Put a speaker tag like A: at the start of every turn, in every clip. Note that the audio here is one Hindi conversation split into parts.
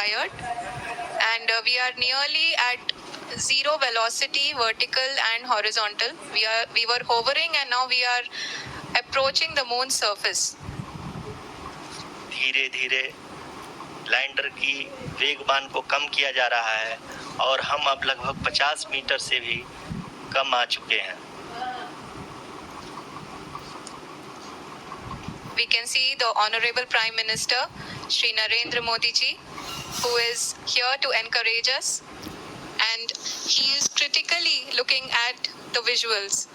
A: tired, and we are nearly at zero velocity, vertical and horizontal. We were hovering, and now we are approaching the moon's surface.
B: धीरे धीरे लैंडर की वेगमान को कम किया जा रहा है और हम अब लगभग 50 मीटर से भी कम आ चुके हैं.
A: We can see the Honorable Prime Minister, Shri Narendra Modi ji, who is here to encourage us, and he is critically looking at the visuals.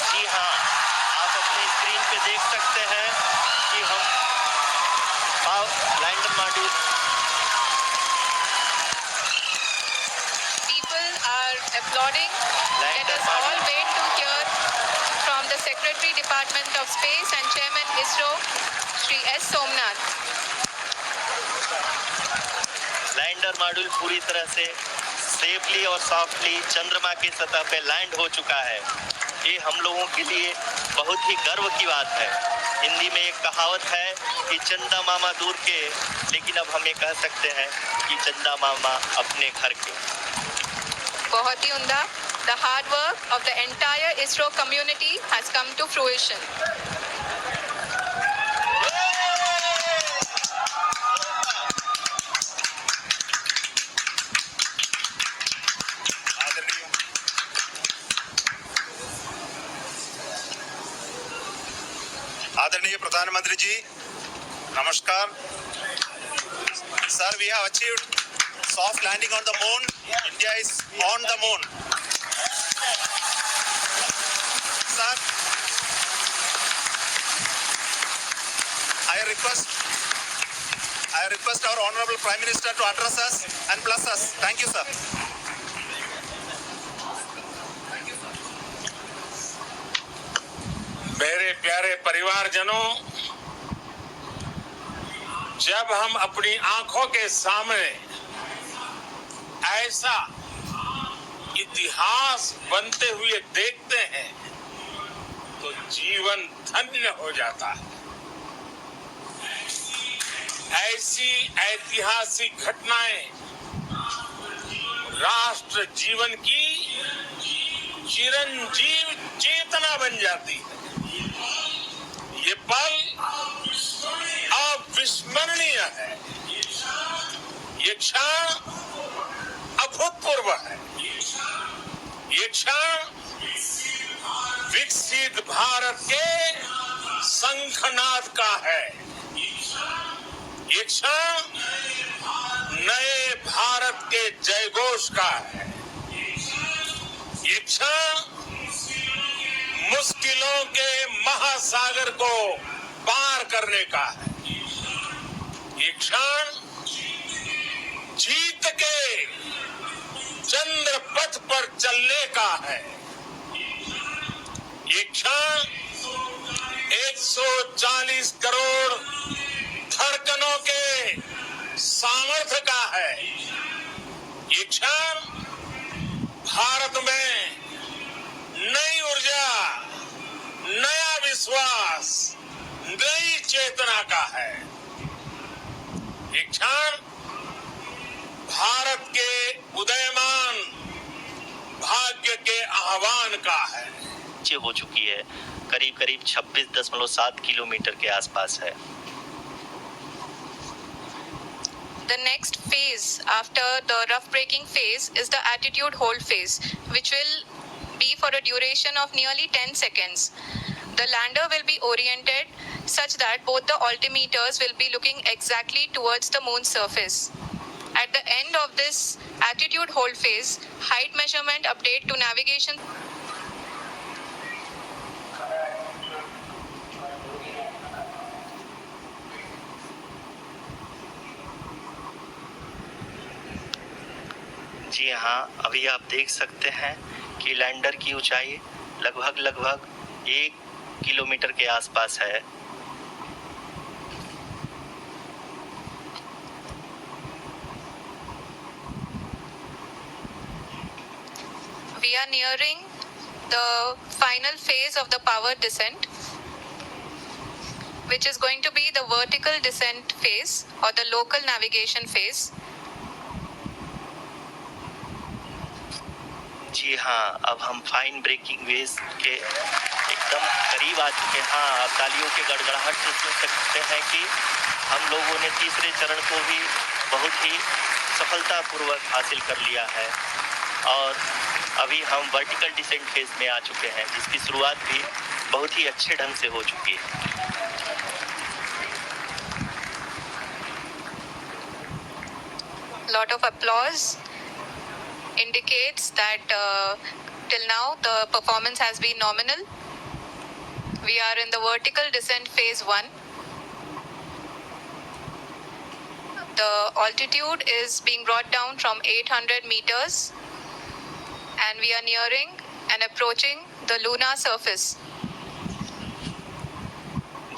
B: जी हाँ, आप अपनी स्क्रीन पे देख सकते हैं कि हम lander module.
A: People are applauding. Let us all wait to hear from the Secretary Department of Space and Chairman ISRO, Shri S. Somnath.
B: Lander module पूरी तरह से सेफली और सॉफ्टली चंद्रमा की सतह पे लैंड हो चुका है. ये हम लोगों के लिए बहुत ही गर्व की बात है. हिंदी में एक कहावत है कि चंदा मामा दूर के, लेकिन अब हम ये कह सकते हैं कि चंदा मामा अपने घर के.
A: बहुत ही उम्दा. The hard work of the entire ISRO community has come to fruition.
C: आदरणीय प्रधानमंत्री जी, नमस्कार. Sir, we have achieved soft landing on the moon. India is on the moon. Sir, I request our Honorable Prime Minister to address us and bless us. Thank you, sir.
D: मेरे प्यारे परिवारजनों, जब हम अपनी आंखों के सामने ऐसा इतिहास बनते हुए देखते हैं तो जीवन धन्य हो जाता है. ऐसी ऐतिहासिक घटनाएं राष्ट्र जीवन की चिरंजीव चेतना बन जाती है. ये पल अविस्मरणीय है. ये क्षण अभूतपूर्व है. ये क्षण विकसित भारत के शंखनाद का है. ये क्षण नए भारत के जयघोष का है. ये क्षण मुश्किलों के महासागर को पार करने का है. ये क्षण जीत के चंद्र पथ पर चलने का है. ये क्षण 140 करोड़ धड़कनों के सामर्थ्य का है. ये क्षण भारत में नई ऊर्जा, नया विश्वास, नई चेतना का है. ये क्षण भारत के उदयमान भाग्य के आह्वान का है.
B: हो चुकी है, करीब करीब 26.7 किलोमीटर के आसपास है.
A: The next phase after the rough braking phase is the attitude hold phase, which will be for a duration of nearly 10 seconds. The lander will be oriented such that both the altimeters will be looking exactly towards the moon's surface. At the end of this attitude hold phase, height measurement update to navigation.
B: जी हाँ, अभी आप देख सकते हैं कि लैंडर की ऊंचाई लगभग 1 किलोमीटर के आसपास है.
A: We are nearing the final phase of the power descent, which is going to be the vertical descent phase or the local navigation phase.
B: जी हाँ, अब हम फाइन ब्रेकिंग वेज के एकदम करीब आ चुके हैं। हाँ, आप तालियों के गड़गड़ाहट से सुन सकते हैं कि हम लोगों ने तीसरे चरण को भी बहुत ही सफलतापूर्वक हासिल कर लिया है और अभी हम वर्टिकल डिसेंट फेज में आ चुके हैं, जिसकी शुरुआत भी बहुत ही अच्छे ढंग से हो चुकी है।
A: Lot of applause indicates that till now the performance has been nominal. We are in the vertical descent phase 1. The altitude is being brought down from 800 meters and we are nearing and approaching the lunar surface.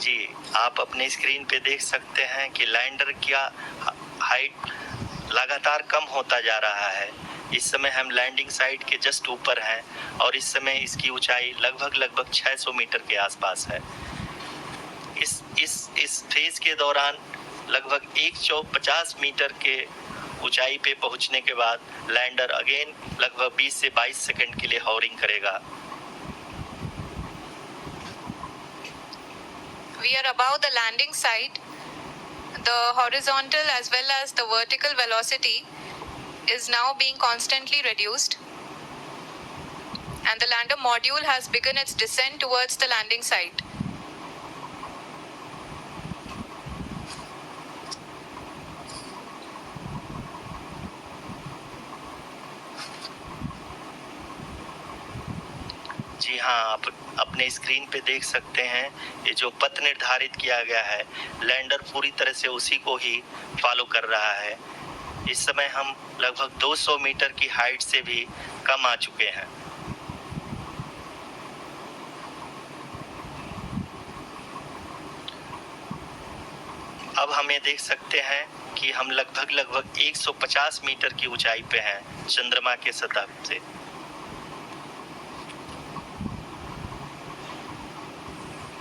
B: जी, आप अपने स्क्रीन पे देख सकते हैं कि लैंडर का हाइट लगातार कम होता जा रहा है। इस समय हम लैंडिंग साइट के जस्ट ऊपर हैं और इस समय इसकी ऊंचाई लगभग 600 मीटर के आसपास है। इस फेज के दौरान लगभग 150 मीटर के ऊंचाई पे पहुंचने के बाद लैंडर अगेन लगभग 20 से 22 सेकंड के लिए हॉवरिंग करेगा।
A: We are above the landing site. The horizontal as well as the vertical velocity is now being constantly reduced. And the lander module has begun its descent towards the landing site.
B: जी हाँ, आप अपने स्क्रीन पे देख सकते हैं ये जो पथ निर्धारित किया गया है, लैंडर पूरी तरह से उसी को ही फॉलो कर रहा है। इस समय हम लगभग 200 मीटर की हाइट से भी कम आ चुके हैं। अब हमें देख सकते हैं कि हम लगभग 150 मीटर की ऊंचाई पे हैं चंद्रमा के सतह से।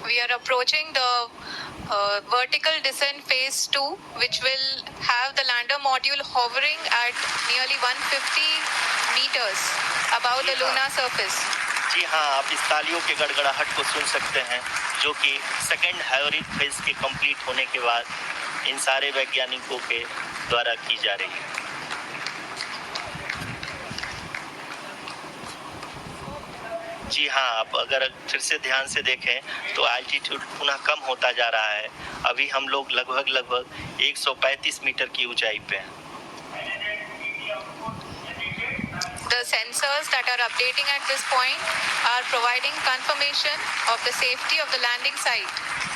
A: We are approaching the vertical descent phase 2, which will have the lander module hovering at nearly 150 meters above the lunar surface.
B: जी हाँ, आप इस तालियों के गड़गड़ाहट को सुन सकते हैं, जो कि सेकेंड हाइब्रिड फेज के कंप्लीट होने के बाद इन सारे वैज्ञानिकों के द्वारा की जा रही है। जी हाँ, आप अगर फिर से ध्यान से देखें तो एल्टीट्यूड पुनः कम होता जा रहा है। अभी हम लोग लगभग 135 मीटर की ऊंचाई पे हैं।
A: The sensors that are updating at this point are providing confirmation of the safety of the landing site.